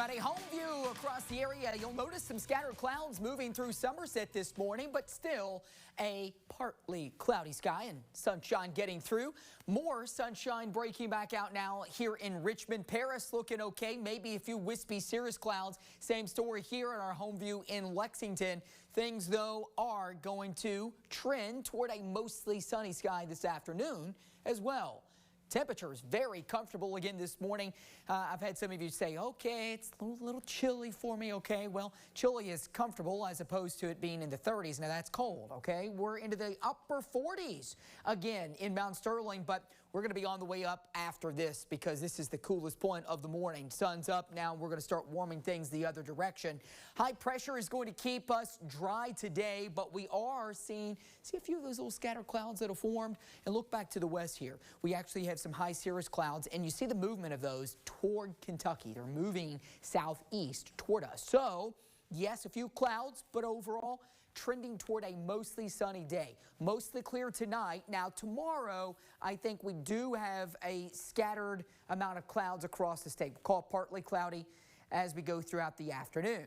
everybody. Home view across the area. You'll notice some scattered clouds moving through Somerset this morning, but still a partly cloudy sky and sunshine getting through. More sunshine breaking back out now here in Richmond. Paris looking okay. Maybe a few wispy cirrus clouds. Same story here in our home view in Lexington. Things, though, are going to trend toward a mostly sunny sky this afternoon as well. Temperatures very comfortable again this morning. I've had some of you say, okay, it's a little chilly for me. Okay, well, chilly is comfortable as opposed to it being in the 30s. Now that's cold. Okay, we're into the upper 40s again in Mount Sterling, but we're going to be on the way up after this because this is the coolest point of the morning. Sun's up now. We're going to start warming things the other direction. High pressure is going to keep us dry today, but we are seeing a few of those little scattered clouds that have formed. And look back to the west here. We actually have some high cirrus clouds, and you see the movement of those toward Kentucky. They're moving southeast toward us. So, yes, a few clouds, but overall trending toward a mostly sunny day. Mostly clear tonight. Now, tomorrow, I think we do have a scattered amount of clouds across the state. We'll call it partly cloudy as we go throughout the afternoon.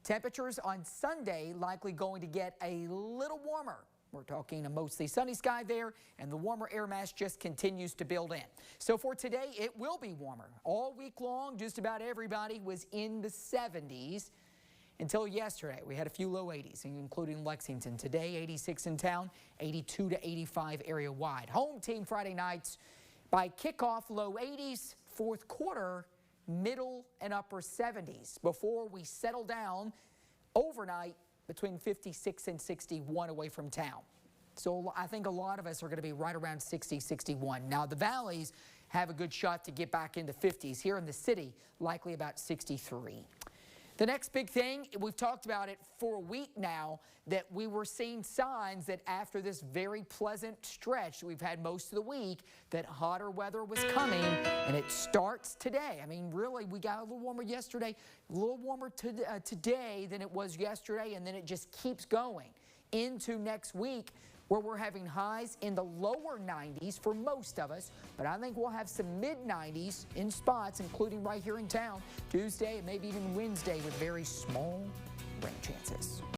Temperatures on Sunday likely going to get a little warmer. We're talking a mostly sunny sky there, and the warmer air mass just continues to build in. So for today, it will be warmer. All week long, just about everybody was in the 70s until yesterday. We had a few low 80s, including Lexington. Today, 86 in town, 82 to 85 area-wide. Home team Friday nights by kickoff, low 80s. Fourth quarter, middle and upper 70s before we settle down overnight between 56 and 61 away from town. So I think a lot of us are going to be right around 60, 61. Now the valleys have a good shot to get back into 50s. Here in the city, likely about 63. The next big thing, we've talked about it for a week now, that we were seeing signs that after this very pleasant stretch we've had most of the week, that hotter weather was coming, and it starts today. I mean, really, we got a little warmer yesterday, a little warmer today than it was yesterday, and then it just keeps going into next week, where we're having highs in the lower 90s for most of us, but I think we'll have some mid-90s in spots, including right here in town, Tuesday and maybe even Wednesday with very small rain chances.